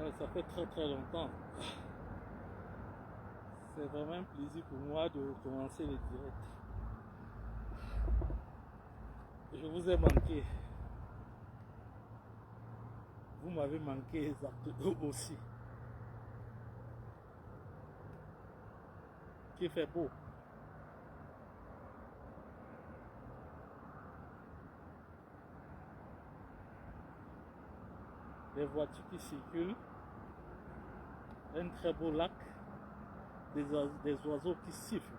Ça fait très longtemps. C'est vraiment un plaisir pour moi de commencer les directs. Je vous ai manqué. Vous m'avez manqué exactement aussi. Qui fait beau. Des voitures qui circulent. Un très beau lac. Des oiseaux qui sifflent.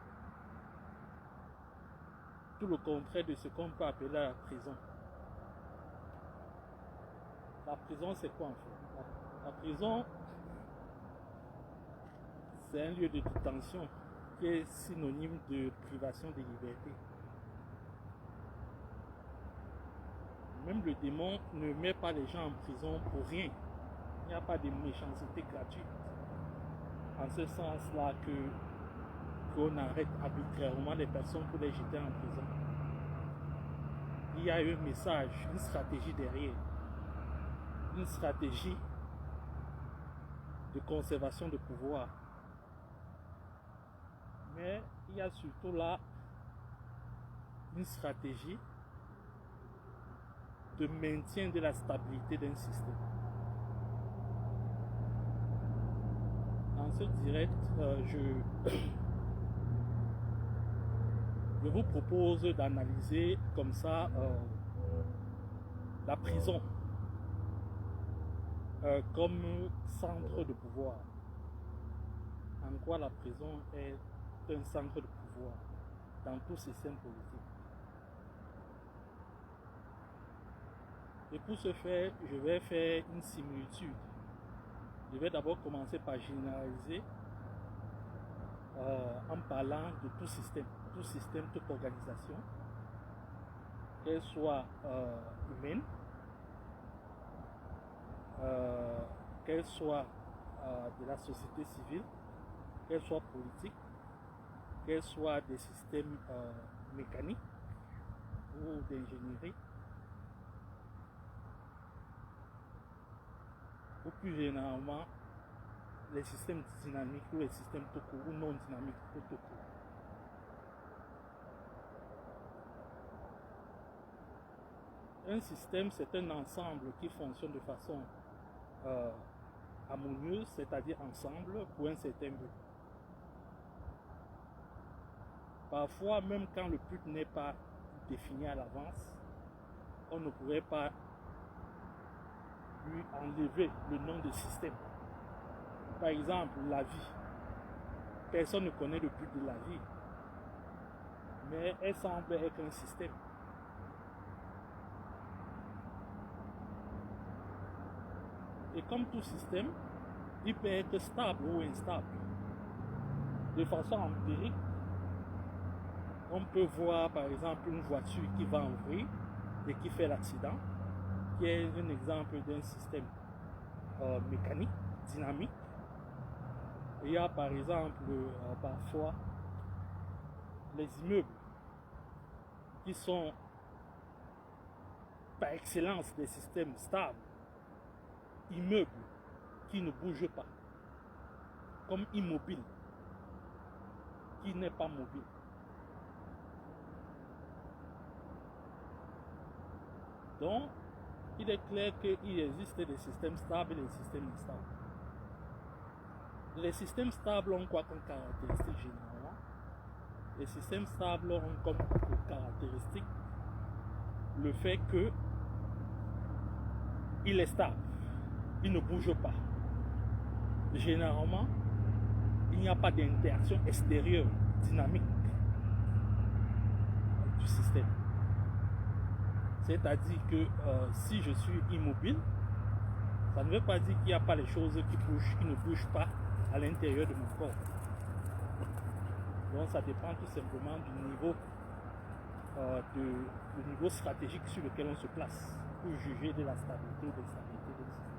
Tout le contraire de ce qu'on peut appeler la prison. La prison, c'est quoi en fait? La prison, c'est un lieu de détention qui est synonyme de privation de liberté. Même le démon ne met pas les gens en prison pour rien. Il n'y a pas de méchanceté gratuite. En ce sens-là qu'on arrête arbitrairement les personnes pour les jeter en prison. Il y a un message, une stratégie derrière. Une stratégie de conservation de pouvoir. Mais il y a surtout là une stratégie de maintien de la stabilité d'un système. Dans ce direct, je vous propose d'analyser comme ça la prison comme centre de pouvoir. En quoi la prison est un centre de pouvoir dans tout système politique. Et pour ce faire, je vais faire une similitude. Je vais d'abord commencer par généraliser en parlant de tout système, toute organisation, qu'elle soit humaine, qu'elle soit de la société civile, qu'elle soit politique, qu'elle soit des systèmes mécaniques ou d'ingénierie, ou plus généralement les systèmes dynamiques ou les systèmes tout court ou non dynamiques tout court. Un système, c'est un ensemble qui fonctionne de façon harmonieuse, c'est-à-dire ensemble pour un certain but. Parfois, même quand le but n'est pas défini à l'avance, on ne pourrait pas lui enlever le nom de système. Par exemple, la vie. Personne ne connaît le but de la vie, mais elle semble être un système. Et comme tout système, il peut être stable ou instable. De façon empirique, on peut voir par exemple une voiture qui va en vrille et qui fait l'accident, qui est un exemple d'un système mécanique, dynamique. Et il y a par exemple parfois les immeubles qui sont par excellence des systèmes stables, immeubles qui ne bougent pas, comme immobile, qui n'est pas mobile. Donc, il est clair qu'il existe des systèmes stables et des systèmes instables. Les systèmes stables ont quoi comme caractéristique généralement? Les systèmes stables ont comme caractéristique le fait que il est stable, il ne bouge pas. Généralement, il n'y a pas d'interaction extérieure dynamique du système. C'est-à-dire que si je suis immobile, ça ne veut pas dire qu'il n'y a pas les choses qui bougent, qui ne bougent pas à l'intérieur de mon corps. Donc ça dépend tout simplement du niveau stratégique sur lequel on se place pour juger de la stabilité ou de l'instabilité du système.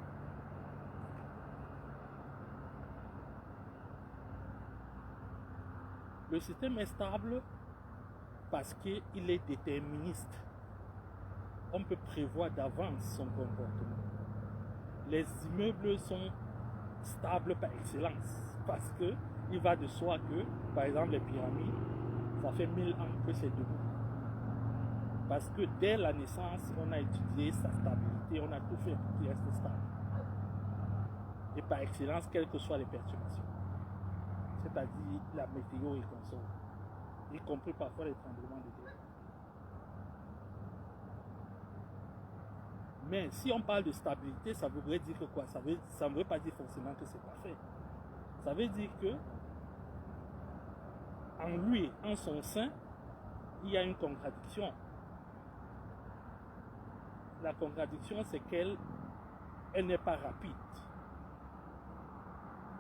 Le système est stable parce qu'il est déterministe. On peut prévoir d'avance son comportement. Les immeubles sont stable par excellence. Parce que il va de soi que, par exemple, les pyramides, ça fait 1000 ans que c'est debout. Parce que dès la naissance, on a étudié sa stabilité, on a tout fait pour qu'il reste stable. Et par excellence, quelles que soient les perturbations. C'est-à-dire la météo et consort, y compris parfois les tremblements de terre. Mais si on parle de stabilité, ça voudrait dire que quoi? Ça ne veut pas dire forcément que c'est parfait. Ça veut dire que en lui, en son sein, il y a une contradiction. La contradiction, c'est qu'elle n'est pas rapide.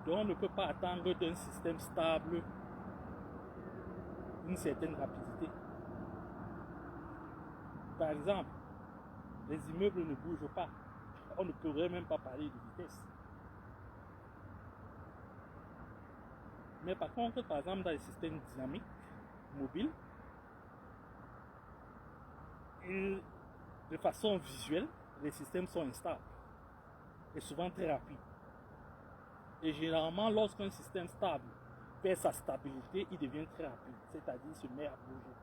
Donc on ne peut pas attendre d'un système stable une certaine rapidité. Par exemple, les immeubles ne bougent pas. On ne pourrait même pas parler de vitesse. Mais par contre, par exemple, dans les systèmes dynamiques, mobiles, de façon visuelle, les systèmes sont instables et souvent très rapides. Et généralement, lorsqu'un système stable perd sa stabilité, il devient très rapide, c'est-à-dire se met à bouger.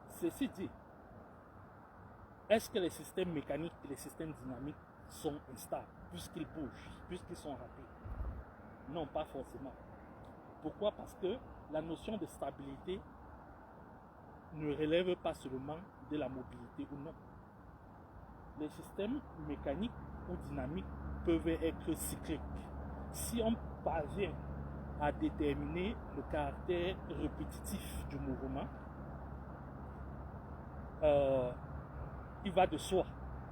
Ceci dit, est-ce que les systèmes mécaniques et les systèmes dynamiques sont instables puisqu'ils bougent, puisqu'ils sont rapides? Non, pas forcément. Pourquoi? Parce que la notion de stabilité ne relève pas seulement de la mobilité ou non. Les systèmes mécaniques ou dynamiques peuvent être cycliques. Si on parvient à déterminer le caractère répétitif du mouvement, il va de soi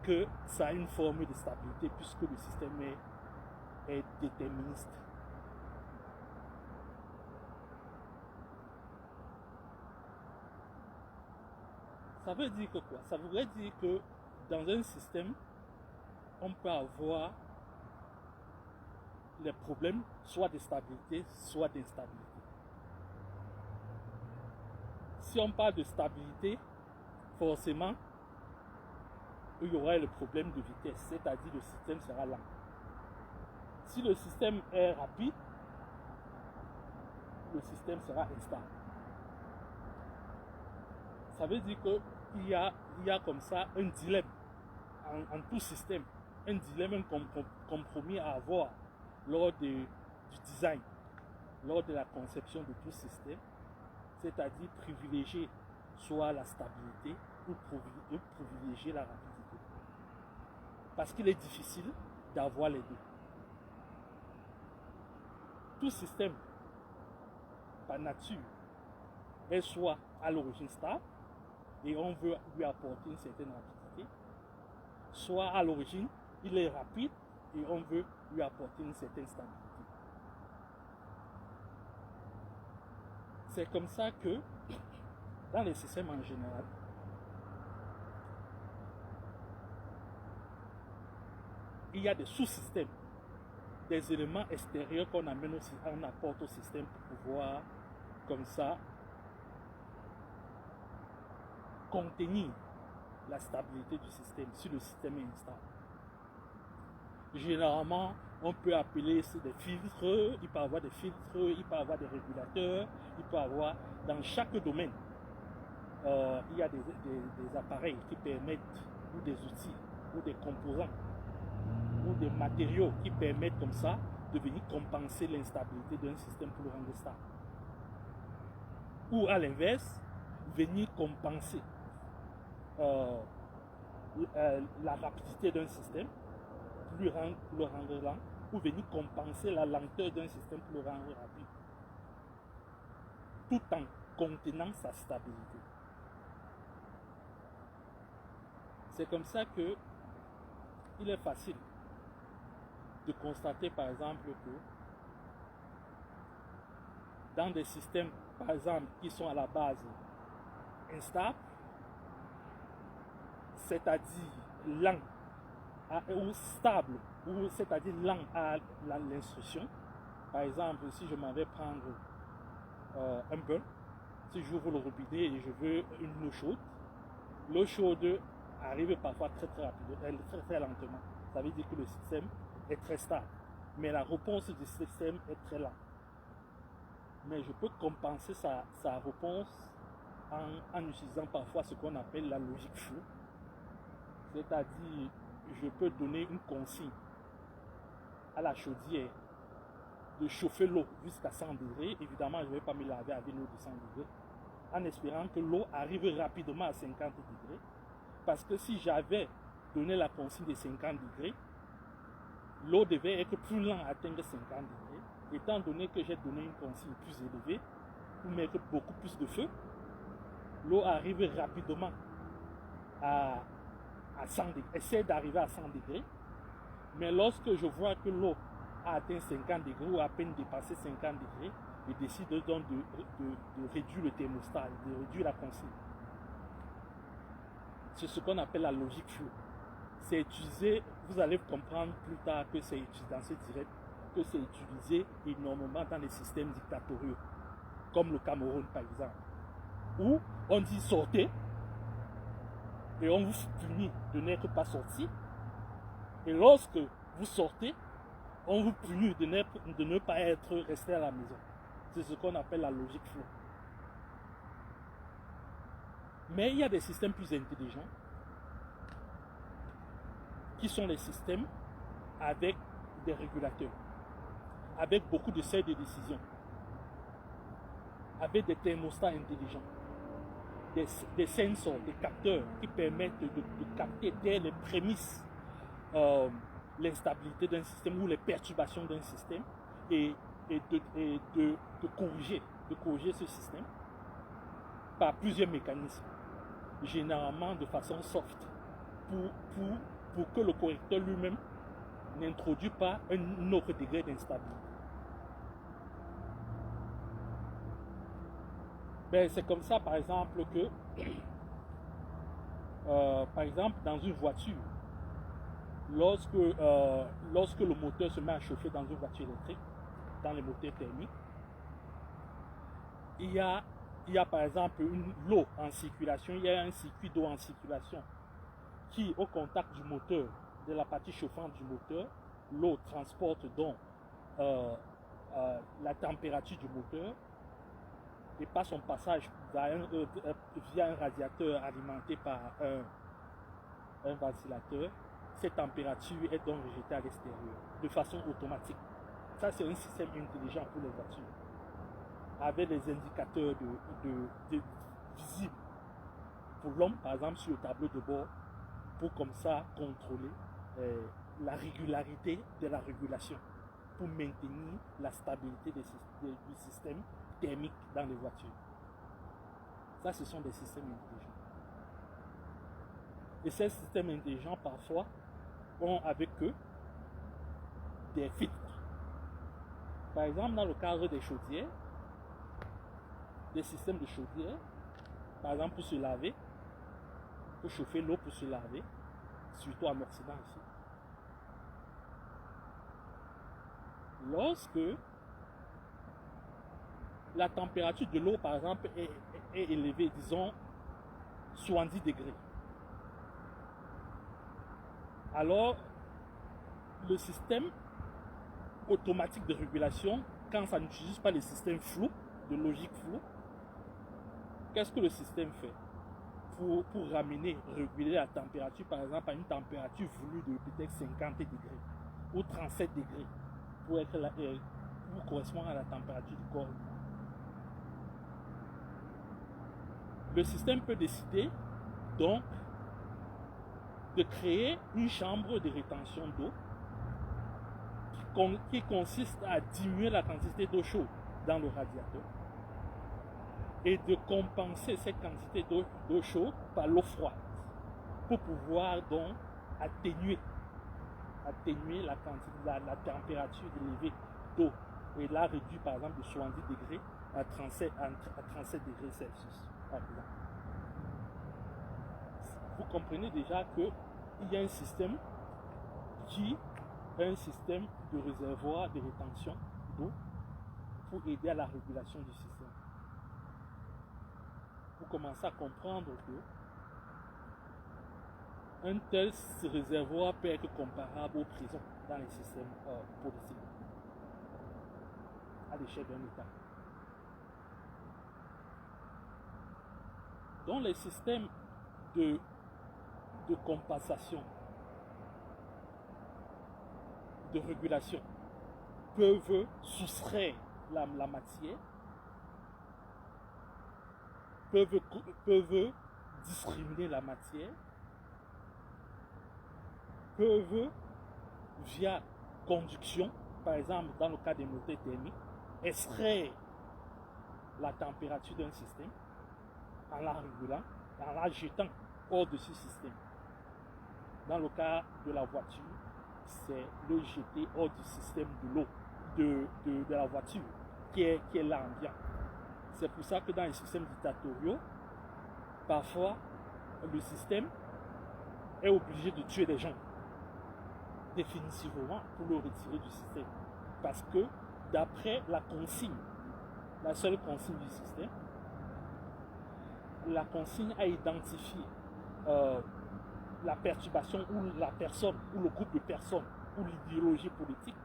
que ça a une forme de stabilité puisque le système est déterministe. Ça veut dire que quoi? Ça voudrait dire que dans un système, on peut avoir les problèmes soit de stabilité, soit d'instabilité. Si on parle de stabilité, forcément, il y aura le problème de vitesse, c'est-à-dire le système sera lent. Si le système est rapide, le système sera instable. Ça veut dire qu'il y a comme ça un dilemme en tout système, un dilemme, un compromis à avoir lors du design, lors de la conception de tout système, c'est-à-dire privilégier soit la stabilité ou privilégier la rapidité. Parce qu'il est difficile d'avoir les deux. Tout système, par nature, est soit à l'origine stable, et on veut lui apporter une certaine rapidité, soit à l'origine, il est rapide, et on veut lui apporter une certaine stabilité. C'est comme ça que, dans les systèmes en général, il y a des sous-systèmes, des éléments extérieurs qu'on amène aussi, on apporte au système pour pouvoir, comme ça, contenir la stabilité du système, si le système est instable. Généralement, on peut appeler ça des filtres, il peut y avoir des filtres, il peut y avoir des régulateurs, il peut y avoir, dans chaque domaine, il y a des appareils qui permettent, ou des outils, ou des composants, ou des matériaux qui permettent comme ça de venir compenser l'instabilité d'un système pour le rendre stable. Ou à l'inverse, venir compenser la rapidité d'un système pour le rendre lent, ou venir compenser la lenteur d'un système pour le rendre rapide, tout en contenant sa stabilité. C'est comme ça que il est facile de constater par exemple que dans des systèmes par exemple qui sont à la base instables, c'est-à-dire lent ou stable, ou c'est-à-dire lent à l'instruction. Par exemple, si je m'en vais prendre un bain, si j'ouvre le robinet et je veux une eau chaude arrive parfois très rapidement, très lentement. Ça veut dire que le système est très stable. Mais la réponse du système est très lente. Mais je peux compenser sa réponse en utilisant parfois ce qu'on appelle la logique flow. C'est-à-dire, je peux donner une consigne à la chaudière de chauffer l'eau jusqu'à 100 degrés. Évidemment, je ne vais pas me laver avec l'eau de 100 degrés, en espérant que l'eau arrive rapidement à 50 degrés. Parce que si j'avais donné la consigne de 50 degrés, l'eau devait être plus lente à atteindre 50 degrés. Étant donné que j'ai donné une consigne plus élevée, pour mettre beaucoup plus de feu, l'eau arrive rapidement à 100 degrés, essaie d'arriver à 100 degrés. Mais lorsque je vois que l'eau a atteint 50 degrés ou à peine dépassé 50 degrés, je décide donc de réduire le thermostat, de réduire la consigne. C'est ce qu'on appelle la logique flow. C'est utilisé, vous allez comprendre plus tard que c'est utilisé dans ce direct, que c'est utilisé énormément dans les systèmes dictatoriaux, comme le Cameroun par exemple, où on dit sortez et on vous punit de n'être pas sorti. Et lorsque vous sortez, on vous punit de ne pas être resté à la maison. C'est ce qu'on appelle la logique flow. Mais il y a des systèmes plus intelligents qui sont les systèmes avec des régulateurs, avec beaucoup de seuils de décision, avec des thermostats intelligents, des sensors, des capteurs qui permettent de capter dès les prémices l'instabilité d'un système ou les perturbations d'un système et de corriger ce système par plusieurs mécanismes, généralement de façon soft, pour que le correcteur lui-même n'introduit pas un autre degré d'instabilité. Ben, c'est comme ça, par exemple, que par exemple, dans une voiture, lorsque le moteur se met à chauffer dans une voiture électrique, dans les moteurs thermiques, il y a par exemple l'eau en circulation, il y a un circuit d'eau en circulation qui, au contact du moteur, de la partie chauffante du moteur, l'eau transporte donc la température du moteur et par son passage via un radiateur alimenté par un ventilateur, cette température est donc rejetée à l'extérieur de façon automatique. Ça, c'est un système intelligent pour les voitures, avec des indicateurs visibles pour l'homme, par exemple sur le tableau de bord, pour comme ça contrôler la régularité de la régulation, pour maintenir la stabilité du système thermique dans les voitures. Ça, ce sont des systèmes intelligents. Et ces systèmes intelligents, parfois, ont avec eux des filtres. Par exemple, dans le cadre des chaudières, des systèmes de chaudière, par exemple pour se laver, pour chauffer l'eau pour se laver, surtout en Occident ici. Lorsque la température de l'eau, par exemple, est élevée, disons 70 degrés, alors le système automatique de régulation, quand ça n'utilise pas le système flou, de logique flow, qu'est-ce que le système fait pour ramener, réguler la température, par exemple, à une température voulue de peut-être 50 degrés ou 37 degrés pour correspondre à la température du corps. Le système peut décider donc de créer une chambre de rétention d'eau qui consiste à diminuer la quantité d'eau chaude dans le radiateur et de compenser cette quantité d'eau chaude par l'eau froide pour pouvoir donc atténuer la température élevée d'eau et la réduire par exemple de 70 degrés à 37 degrés Celsius par exemple. Vous comprenez déjà qu'il y a un système de réservoir de rétention d'eau pour aider à la régulation du système. Vous commencez à comprendre que un tel réservoir peut être comparable aux prisons dans les systèmes politiques à l'échelle d'un État. Donc les systèmes de compensation, de régulation peuvent soustraire la matière, peuvent discriminer la matière, peuvent, via conduction, par exemple dans le cas des moteurs thermiques, extraire la température d'un système en la régulant, en la jetant hors de ce système. Dans le cas de la voiture, c'est le jeter hors du système de l'eau, de la voiture, qui est l'ambiant. C'est pour ça que dans les systèmes dictatoriaux, parfois, le système est obligé de tuer des gens, définitivement, pour le retirer du système. Parce que, d'après la consigne, la seule consigne du système, la consigne a identifié la perturbation ou la personne, ou le groupe de personnes, ou l'idéologie politique,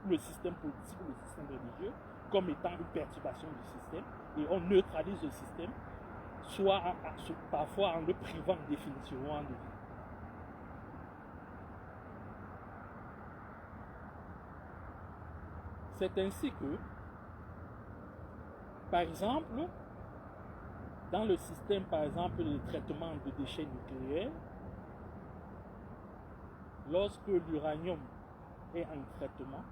ou le système politique, ou le système religieux, comme étant une perturbation du système, et on neutralise le système, soit parfois en le privant définitivement de vie. C'est ainsi que, par exemple, dans le système, par exemple, de traitement de déchets nucléaires, lorsque l'uranium est en traitement,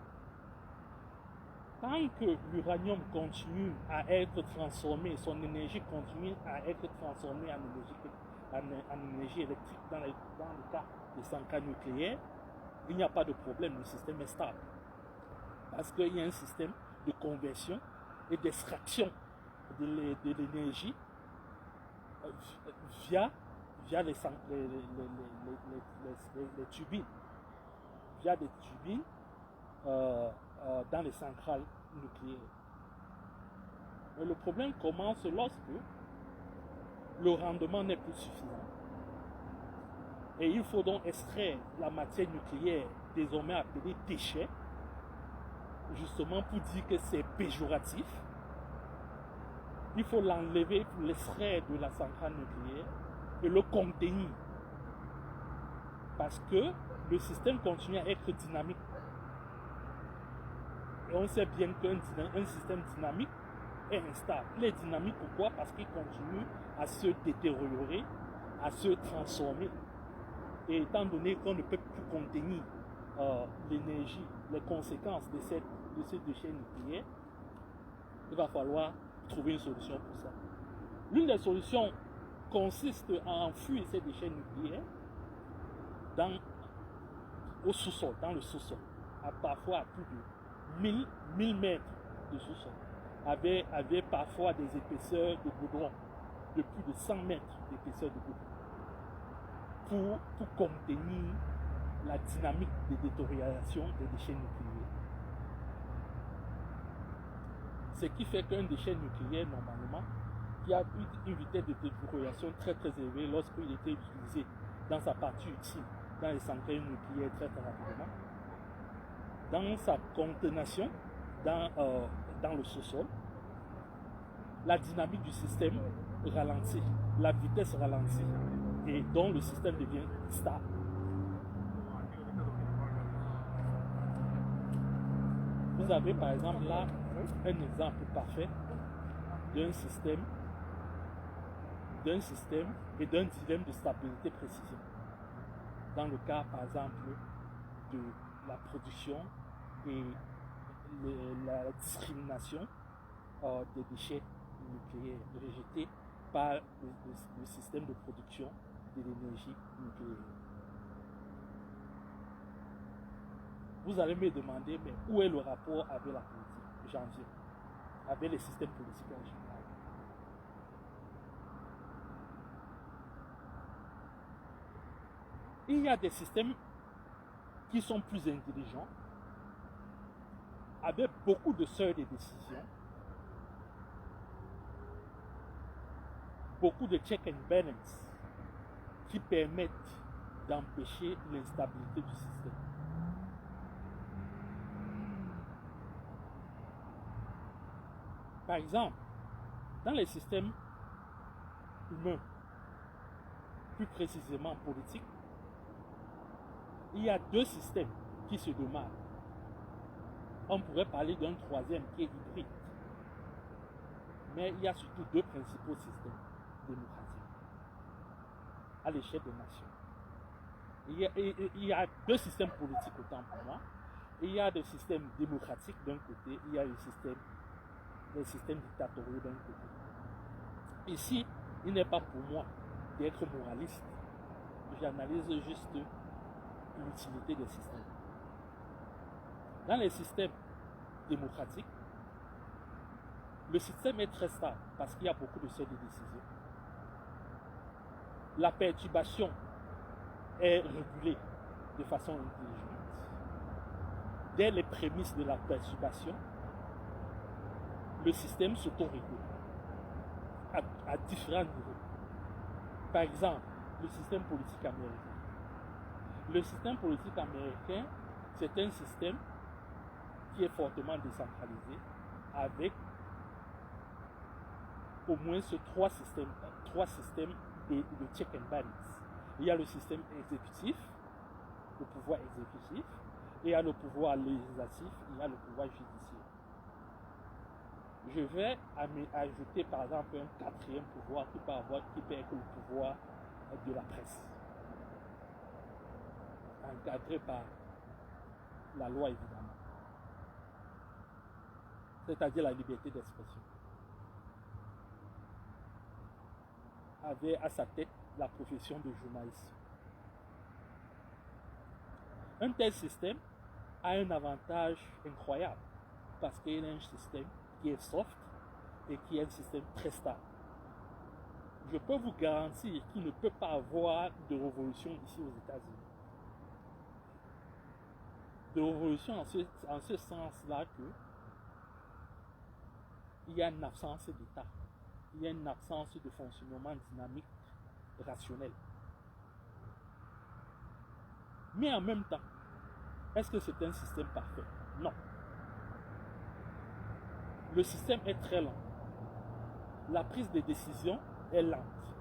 tant que l'uranium continue à être transformé, son énergie continue à être transformée en énergie électrique dans le cas des centrales nucléaires, il n'y a pas de problème, le système est stable. Parce qu'il y a un système de conversion et d'extraction de l'énergie via les turbines, via des turbines dans les centrales nucléaires. Mais le problème commence lorsque le rendement n'est plus suffisant. Et il faut donc extraire la matière nucléaire, désormais appelée déchets, justement pour dire que c'est péjoratif. Il faut l'enlever pour l'extraire de la centrale nucléaire et le contenir. Parce que le système continue à être dynamique. Et on sait bien qu'un système dynamique est instable. Il est dynamique pourquoi? Parce qu'il continue à se détériorer, à se transformer. Et étant donné qu'on ne peut plus contenir l'énergie, les conséquences de ces déchets nucléaires, il va falloir trouver une solution pour ça. L'une des solutions consiste à enfouir ces déchets nucléaires au sous-sol, dans le sous-sol, parfois à plus de 1000 mètres de sous-sol, avec parfois des épaisseurs de goudron de plus de 100 mètres d'épaisseur de goudron pour contenir la dynamique de détérioration des déchets nucléaires. Ce qui fait qu'un déchet nucléaire, normalement, qui a une vitesse de détérioration très très élevée lorsqu'il était utilisé dans sa partie utile, dans les centrales nucléaires très très rapidement, dans sa contention, dans le sous-sol, la dynamique du système ralentit, la vitesse ralentit, et donc le système devient stable. Vous avez par exemple là un exemple parfait d'un système et d'un dilemme de stabilité précision. Dans le cas par exemple de la production et la discrimination des déchets nucléaires rejetés par le système de production de l'énergie nucléaire. Vous allez me demander, mais où est le rapport avec la politique? J'en viens. Avec les systèmes politiques en général. Il y a des systèmes qui sont plus intelligents, avec beaucoup de seuils de décision, beaucoup de check and balance, qui permettent d'empêcher l'instabilité du système. Par exemple, dans les systèmes humains, plus précisément politiques, il y a deux systèmes qui se démarquent. On pourrait parler d'un troisième qui est hybride. Mais il y a surtout deux principaux systèmes démocratiques à l'échelle des nations. Il y a deux systèmes politiques autant pour moi. Il y a des systèmes démocratiques d'un côté, il y a des systèmes dictatoriaux d'un côté. Ici, il n'est pas pour moi d'être moraliste. J'analyse juste l'utilité des systèmes. Dans les systèmes démocratiques, le système est très stable parce qu'il y a beaucoup de seuils de décision. La perturbation est régulée de façon intelligente. Dès les prémices de la perturbation, le système s'autorégule à différents niveaux. Par exemple, le système politique américain. Le système politique américain, c'est un système qui est fortement décentralisé avec au moins trois systèmes de check and balance. Il y a le système exécutif, le pouvoir exécutif, il y a le pouvoir législatif, il y a le pouvoir judiciaire. Je vais ajouter par exemple un quatrième pouvoir qui peut être le pouvoir de la presse, encadré par la loi évidemment, c'est-à-dire la liberté d'expression, avait à sa tête la profession de journaliste. Un tel système a un avantage incroyable parce qu'il est un système qui est soft et qui est un système très stable. Je peux vous garantir qu'il ne peut pas avoir de révolution ici aux États-Unis. De révolution en ce sens-là que il y a une absence d'État, il y a une absence de fonctionnement dynamique, rationnel. Mais en même temps, est-ce que c'est un système parfait? Non. Le système est très lent. La prise de décision est lente.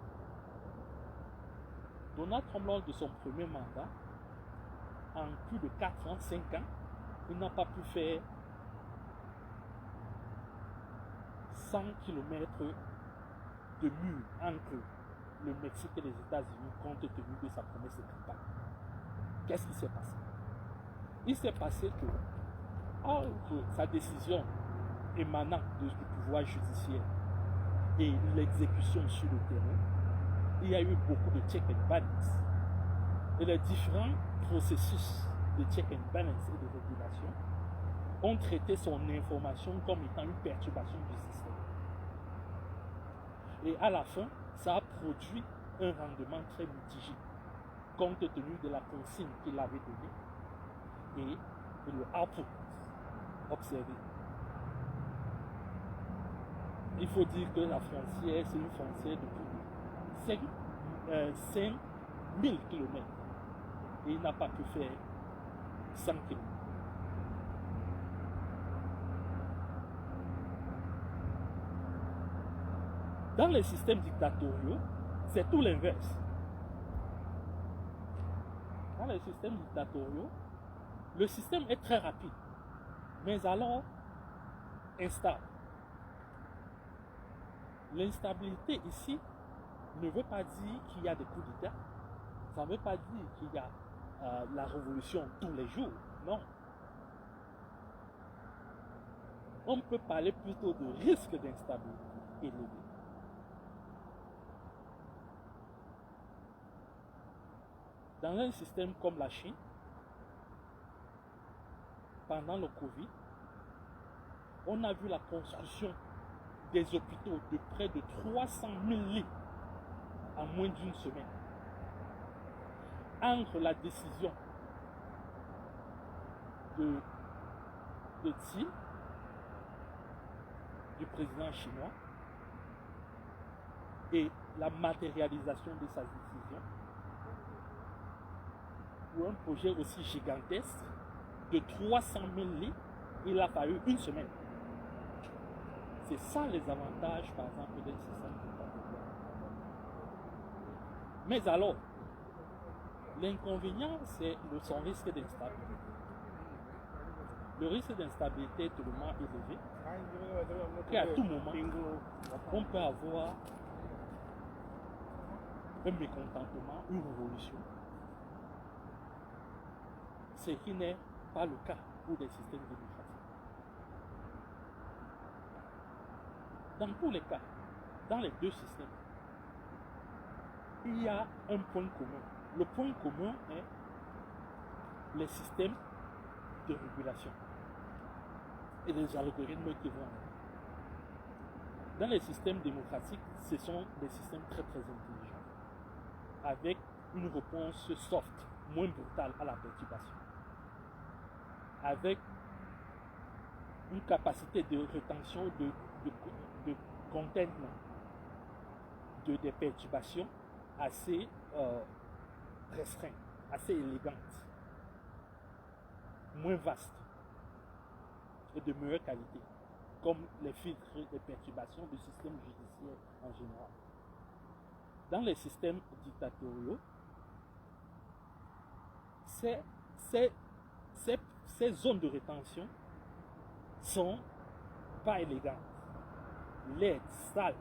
Donald Trump, lors de son premier mandat, en plus de 4 ans, 5 ans, il n'a pas pu faire 100 km de mur entre le Mexique et les États-Unis compte tenu de sa promesse de campagne. Qu'est-ce qui s'est passé? Il s'est passé que, hors de sa décision émanant du pouvoir judiciaire et l'exécution sur le terrain, il y a eu beaucoup de check and balance. Et les différents processus de check and balance et de régulation ont traité son information comme étant une perturbation du système. Et à la fin, ça a produit un rendement très mitigé, compte tenu de la consigne qu'il avait donnée et le output observé. Il faut dire que la frontière, c'est une frontière de plus de 5000 km. Et il n'a pas pu faire 100 km. Dans les systèmes dictatoriaux, c'est tout l'inverse. Dans les systèmes dictatoriaux, le système est très rapide, mais alors instable. L'instabilité ici ne veut pas dire qu'il y a des coups d'État. Ça ne veut pas dire qu'il y a la révolution tous les jours. Non. On peut parler plutôt de risque d'instabilité élevé. Dans un système comme la Chine, pendant le Covid, on a vu la construction des hôpitaux de près de 300 000 lits en moins d'une semaine. Entre la décision de Xi, du président chinois, et la matérialisation de sa décision, pour un projet aussi gigantesque de 300 000 lits, il a fallu une semaine. C'est ça les avantages, par exemple, d'un système dictatorial. Mais alors, l'inconvénient, c'est son risque d'instabilité. Le risque d'instabilité est tellement élevé qu'à tout moment, on peut avoir un mécontentement, une révolution, ce qui n'est pas le cas pour des systèmes démocratiques. Dans tous les cas, dans les deux systèmes, il y a un point commun. Le point commun est les systèmes de régulation et les algorithmes qui vont avec. Dans les systèmes démocratiques, ce sont des systèmes très très intelligents, avec une réponse soft, moins brutale à la perturbation, avec une capacité de rétention, de containment des perturbations assez restreinte, assez élégante, moins vaste et de meilleure qualité, comme les filtres de perturbation du système judiciaire en général. Dans les systèmes dictatoriaux, ces zones de rétention sont pas élégantes, laides, sales,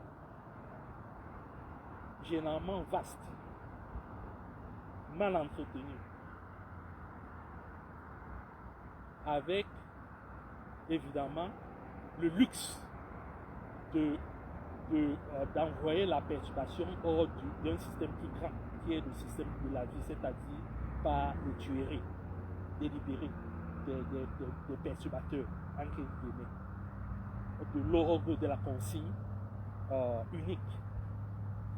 généralement vastes, mal entretenues, avec évidemment le luxe d'envoyer la perturbation hors d'un système plus grand, qui est le système de la vie, c'est-à-dire par les tueries délibérées des perturbateurs, entre guillemets, de l'ordre de la consigne unique,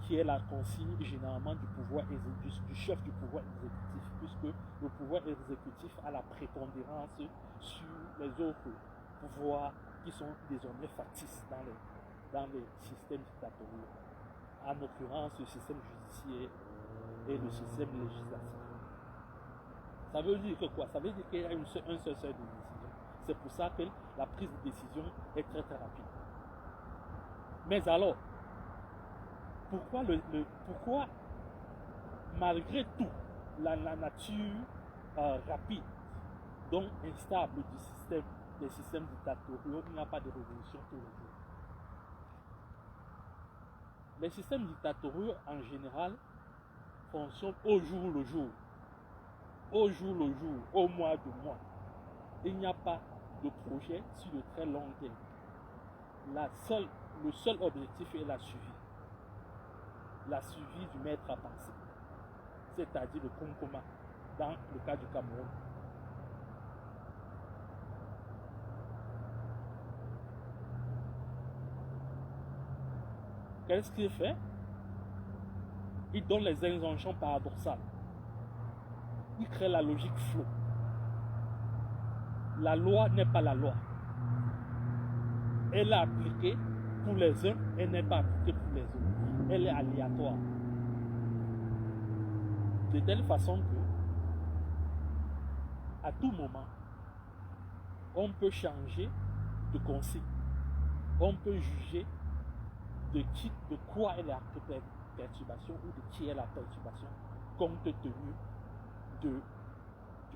qui est la consigne généralement du pouvoir du chef du pouvoir exécutif, puisque le pouvoir exécutif a la prépondérance sur les autres pouvoirs qui sont désormais factices dans les systèmes dictatoriaux, en l'occurrence le système judiciaire et le système législatif. Ça veut dire que quoi? Ça veut dire qu'il y a un seul seuil de décision. C'est pour ça que la prise de décision est très très rapide. Mais alors, pourquoi malgré tout, la nature rapide, donc instable des systèmes dictatoriaux, il n'y a pas de révolution tous les jours? Les systèmes dictatoriaux, en général, fonctionnent au jour le jour, au mois le mois. Il n'y a pas de projet sur le très long terme. Le seul objectif est la suivi du maître à penser, c'est-à-dire le Konkoma, dans le cas du Cameroun. Qu'est-ce qu'il fait? Il donne les injonctions paradoxales. Il crée la logique flow. La loi n'est pas la loi. Elle est appliquée pour les uns, elle n'est pas appliquée pour les autres. Elle est aléatoire. De telle façon que, à tout moment, on peut changer de consigne. On peut juger de quoi est la perturbation ou de qui est la perturbation, compte tenu du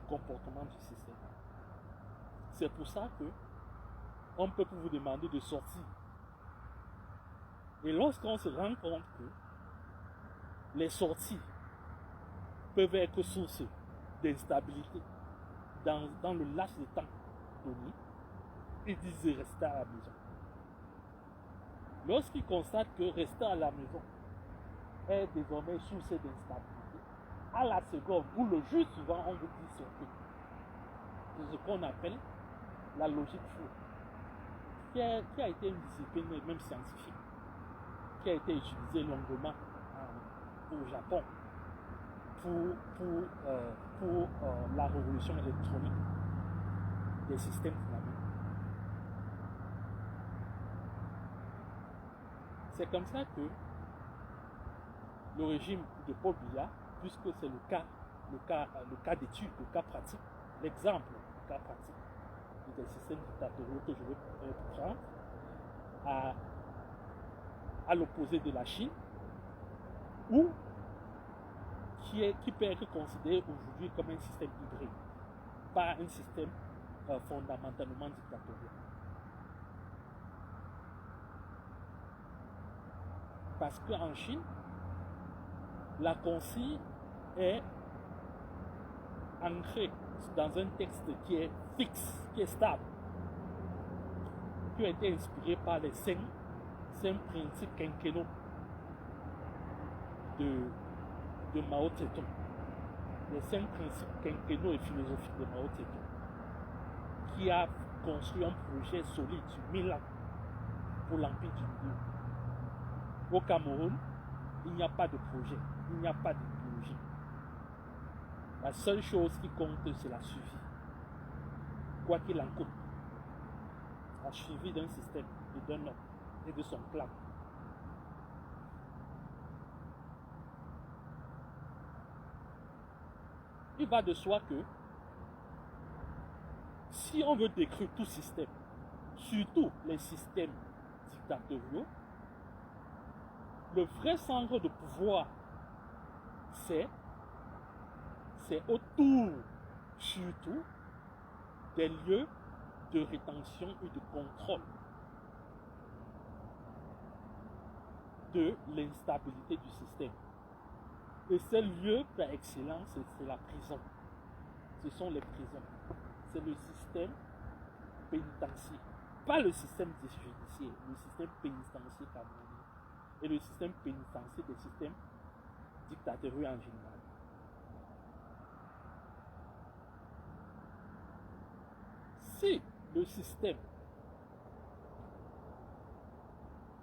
comportement du système. C'est pour ça que on peut vous demander de sortir. Et lorsqu'on se rend compte que les sorties peuvent être source d'instabilité dans le laps de temps donné, ils disent de rester à la maison. Lorsqu'ils constatent que rester à la maison est désormais source d'instabilité, à la seconde où le juge souvent on vous dit sortir. C'est ce qu'on appelle la logique flow, qui a été une discipline même scientifique, qui a été utilisée longuement au Japon pour la révolution électronique des systèmes dynamiques. C'est comme ça que le régime de Paul Biya, puisque c'est le cas le cas d'étude, le cas pratique, l'exemple, le cas pratique des systèmes dictatoriaux que je vais prendre à l'opposé de la Chine, ou qui peut être considéré aujourd'hui comme un système hybride, pas un système fondamentalement dictatorial. Parce qu'en Chine, la consigne est ancrée dans un texte qui est fixe, qui est stable, qui a été inspiré par les cinq principes quinquennaux de Mao Tse-tung. Les 5 principes quinquennaux et philosophiques de Mao Tse-tung, qui a construit un projet solide sur 1000 ans pour l'Empire du Milieu. Au Cameroun, il n'y a pas de projet, il n'y a pas d'idéologie. La seule chose qui compte, c'est la survie. Quoi qu'il en coûte. La survie d'un système et d'un homme et de son clan. Il va de soi que si on veut décrire tout système, surtout les systèmes dictatoriaux, le vrai centre de pouvoir, c'est autour, surtout, des lieux de rétention et de contrôle de l'instabilité du système. Et ce lieu par excellence, c'est la prison. Ce sont les prisons. C'est le système pénitentiaire. Pas le système judiciaire, le système pénitentiaire camerounais. Et le système pénitentiaire des systèmes dictatoriaux en général. Si le système,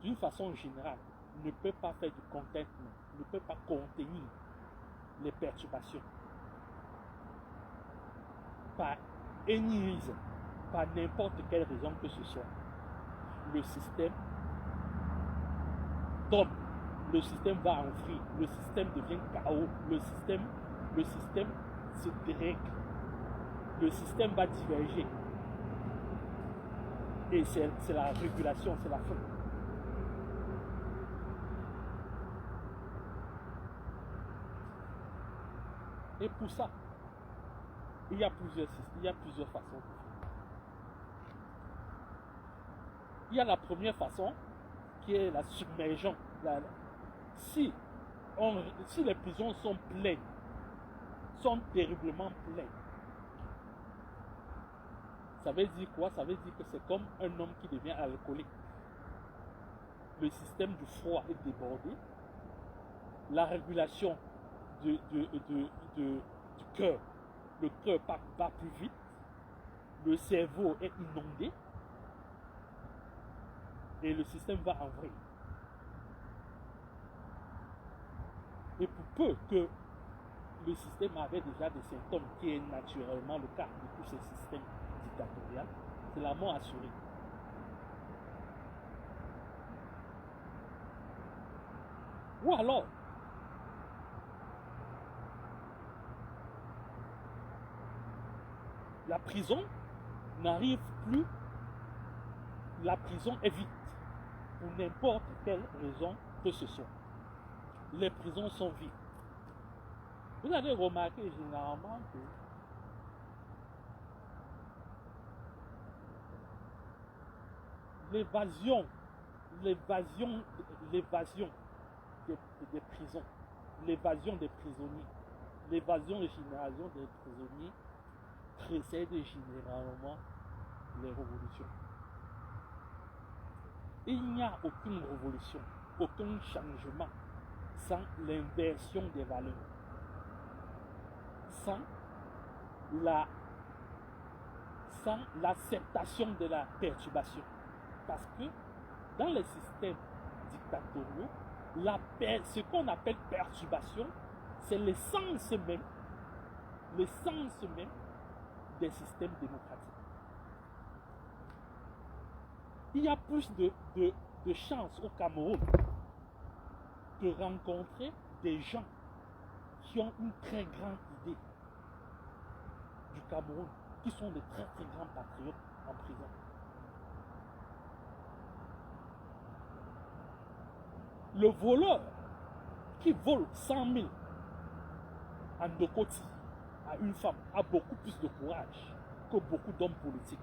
d'une façon générale, ne peut pas faire du contentement, ne peut pas contenir les perturbations par énirisme, par n'importe quelle raison que ce soit, le système tombe, le système va en vrille, le système devient chaos, le système se dérègle, le système va diverger. Et c'est la régulation, c'est la fin. Et pour ça, il y a plusieurs façons de faire. Il y a la première façon qui est la submersion. Si les prisons sont pleines, sont terriblement pleines, ça veut dire quoi? Ça veut dire que c'est comme un homme qui devient alcoolique. Le système du froid est débordé. La régulation du cœur, le cœur bat plus vite. Le cerveau est inondé. Et le système va en vrille. Et pour peu que le système avait déjà des symptômes, qui est naturellement le cas de tous ces systèmes dictatoriaux, c'est la mort assurée. Ou alors, la prison n'arrive plus, la prison est vide, pour n'importe quelle raison que ce soit. Les prisons sont vides. Vous avez remarqué généralement que l'évasion des prisons, l'évasion des prisonniers, l'évasion et génération des prisonniers précède généralement les révolutions. Il n'y a aucune révolution, aucun changement sans l'inversion des valeurs, sans l'acceptation de la perturbation. Parce que dans les systèmes dictatoriaux, ce qu'on appelle perturbation, c'est l'essence même des systèmes démocratiques. Il y a plus de chances au Cameroun de rencontrer des gens qui ont une très grande idée du Cameroun, qui sont de très très grands patriotes en prison. Le voleur qui vole 100 000 en Dokoti à une femme a beaucoup plus de courage que beaucoup d'hommes politiques.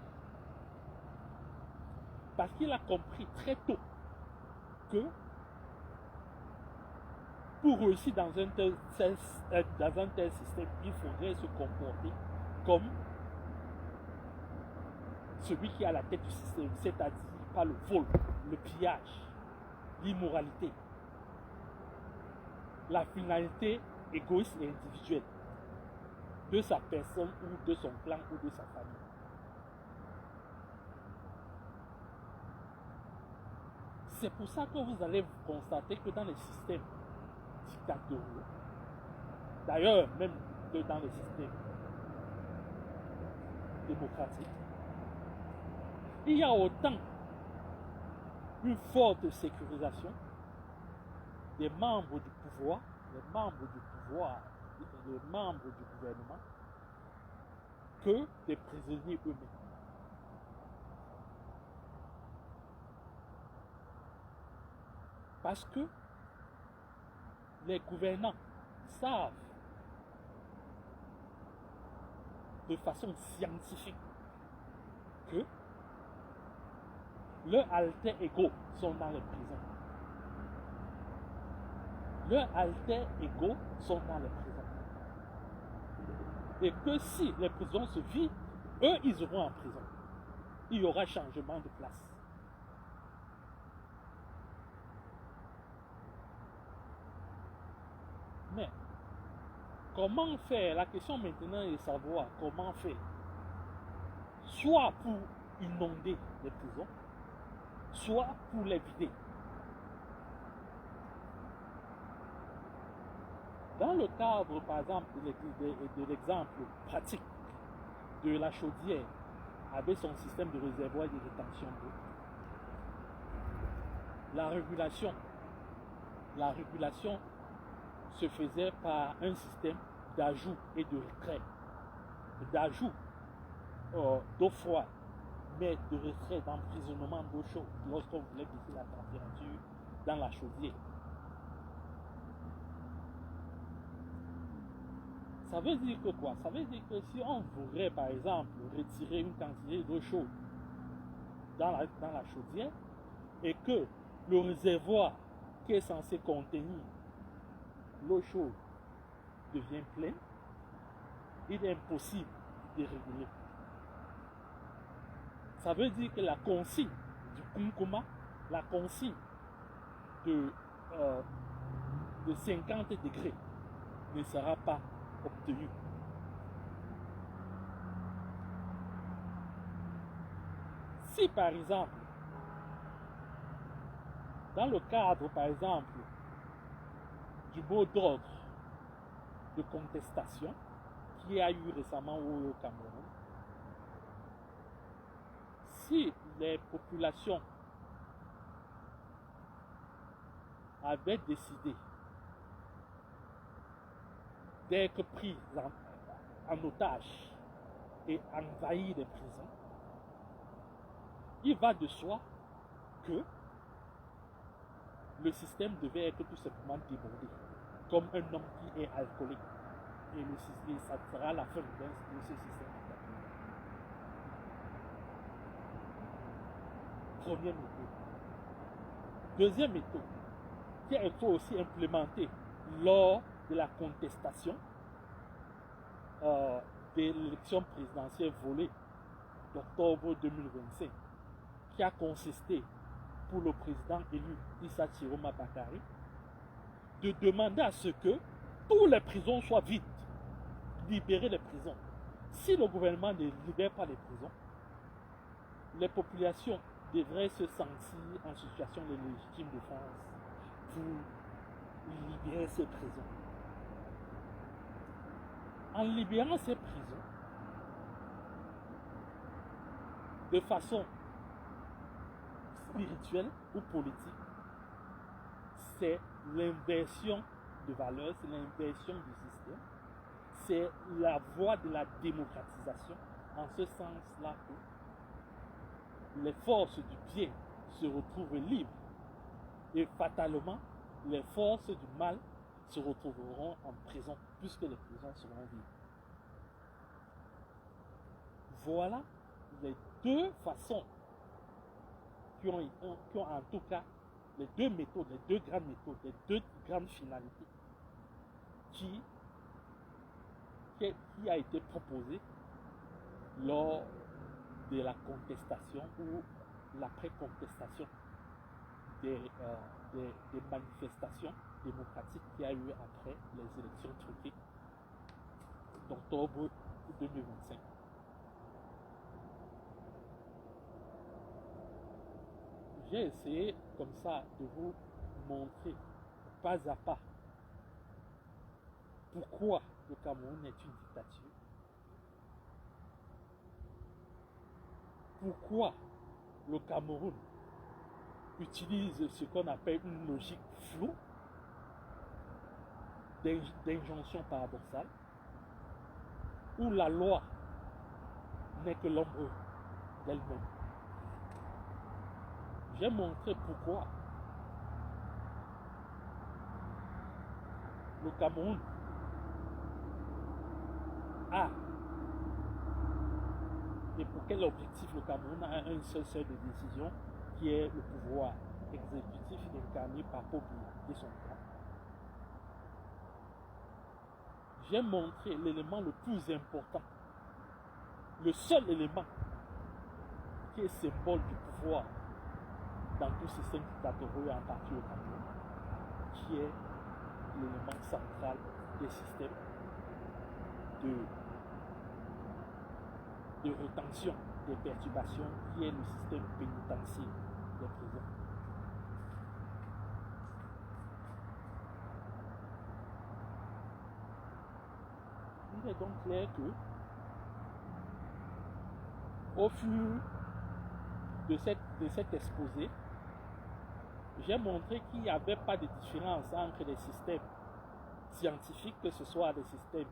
Parce qu'il a compris très tôt que pour réussir dans un tel système, il faudrait se comporter comme celui qui est à la tête du système, c'est-à-dire par le vol, le pillage, l'immoralité, la finalité égoïste et individuelle de sa personne ou de son clan ou de sa famille. C'est pour ça que vous allez constater que dans les systèmes dictatoriaux, d'ailleurs même que dans les systèmes démocratiques, il y a autant une forte sécurisation des membres du pouvoir, les membres du gouvernement, que des prisonniers eux-mêmes. Parce que les gouvernants savent de façon scientifique que leurs alter ego sont dans les prisons. Leurs alter ego sont dans les prisons. Et que si les prisons se vident, eux, ils iront en prison. Il y aura changement de place. Mais comment faire? La question maintenant est de savoir comment faire. Soit pour inonder les prisons, soit pour les vider. Dans le cadre, par exemple, de l'exemple pratique de la Chaudière avec son système de réservoir et de rétention d'eau, la régulation se faisait par un système d'ajout et de retrait. D'ajout d'eau froide, mais de retrait d'emprisonnement d'eau chaude lorsqu'on voulait baisser la température dans la chaudière. Ça veut dire que quoi? Ça veut dire que si on voudrait, par exemple, retirer une quantité d'eau chaude dans la chaudière et que le réservoir qui est censé contenir l'eau chaude devient pleine, il est impossible de réguler. Ça veut dire que la consigne du Kunkuma, la consigne de 50 degrés ne sera pas obtenue. Si par exemple, dans le cadre par exemple du mot d'ordre de contestation qui a eu récemment au Cameroun, si les populations avaient décidé d'être prises en otage et envahir les prisons, il va de soi que le système devait être tout simplement débordé, comme un homme qui est alcoolique. Et ça sera la fin de ce système. Première méthode. Deuxième méthode, qui a été aussi implémentée lors de la contestation de l'élection présidentielle volée d'octobre 2025, qui a consisté pour le président élu Issa Chiroma Bakary de demander à ce que toutes les prisons soient vides, libérer les prisons. Si le gouvernement ne libère pas les prisons, les populations devraient se sentir en situation de légitime défense pour libérer ces prisons. En libérant ces prisons, de façon spirituelle ou politique, c'est l'inversion de valeurs, c'est l'inversion du système. C'est la voie de la démocratisation, en ce sens-là que les forces du bien se retrouvent libres et fatalement, les forces du mal se retrouveront en prison, puisque les prisons seront vides. Voilà les deux façons qui ont en tout cas les deux méthodes, les deux grandes méthodes, les deux grandes finalités qui a été proposée lors de la contestation ou l'après-contestation des manifestations démocratiques qu'il y a eu après les élections truquées d'octobre 2025. J'ai essayé comme ça de vous montrer pas à pas pourquoi le Cameroun est une dictature, pourquoi le Cameroun utilise ce qu'on appelle une logique floue d'injonction paradoxale, où la loi n'est que l'ombre d'elle-même. J'ai montré pourquoi le Cameroun a, et pour quel objectif le Cameroun a un seul seuil de décision, qui est le pouvoir exécutif incarné par Pompidou et son camp. J'ai montré l'élément le plus important, le seul élément qui est symbole du pouvoir dans tout système dictatorial, en partie au Cameroun, qui est l'élément central des systèmes de rétention des perturbations, qui est le système pénitentiaire des prisons. Il est donc clair que, au fur de cet exposé, j'ai montré qu'il n'y avait pas de différence entre les systèmes scientifiques, que ce soit des systèmes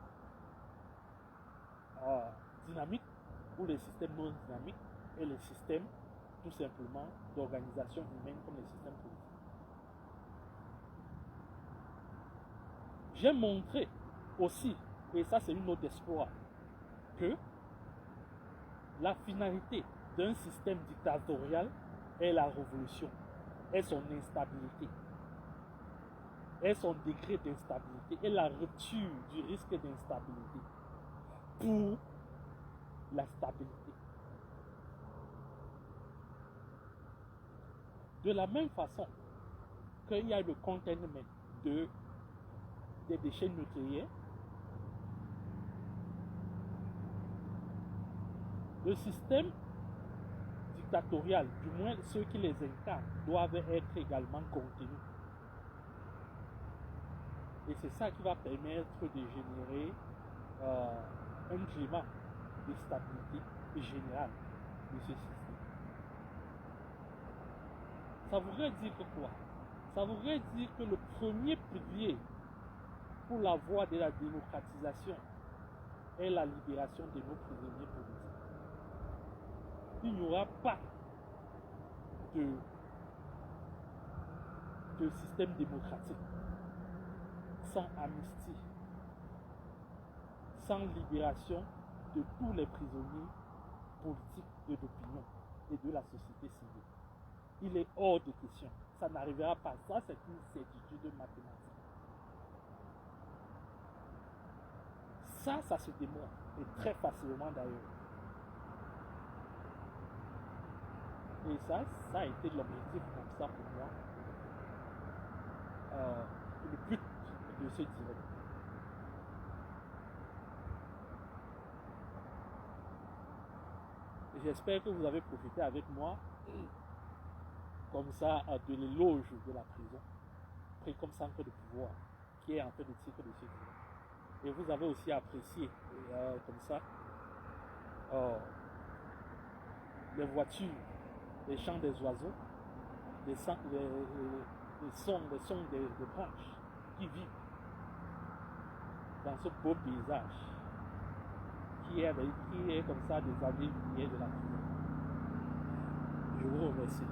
dynamiques ou les systèmes non dynamiques, et les systèmes tout simplement d'organisation humaine comme les systèmes politiques. J'ai montré aussi, et ça c'est une autre exploit, que la finalité d'un système dictatorial est la révolution, est son instabilité, est son degré d'instabilité, et la rupture du risque d'instabilité pour la stabilité. De la même façon qu'il y a le containment des déchets nucléaires, le système dictatorial, du moins ceux qui les incarnent, doivent être également contenus. Et c'est ça qui va permettre de générer un climat de stabilité générale de ce système. Ça voudrait dire que quoi? Ça voudrait dire que le premier pilier pour la voie de la démocratisation est la libération de nos prisonniers politiques. Il n'y aura pas de système démocratique sans amnistie, sans libération de tous les prisonniers politiques et d'opinion et de la société civile. Il est hors de question. Ça n'arrivera pas. Ça, c'est une certitude mathématique. Ça se démontre, et très facilement d'ailleurs. Et ça a été l'objectif comme ça pour moi. Le but de ce direct. J'espère que vous avez profité avec moi, comme ça, de l'éloge de la prison, pris comme centre de pouvoir, qui est en fait le titre de ce direct. Et vous avez aussi apprécié, comme ça, les voitures, les chants des oiseaux, les sons des branches qui vivent dans ce beau paysage qui est comme ça des années-lumière de la vie. Je vous remercie.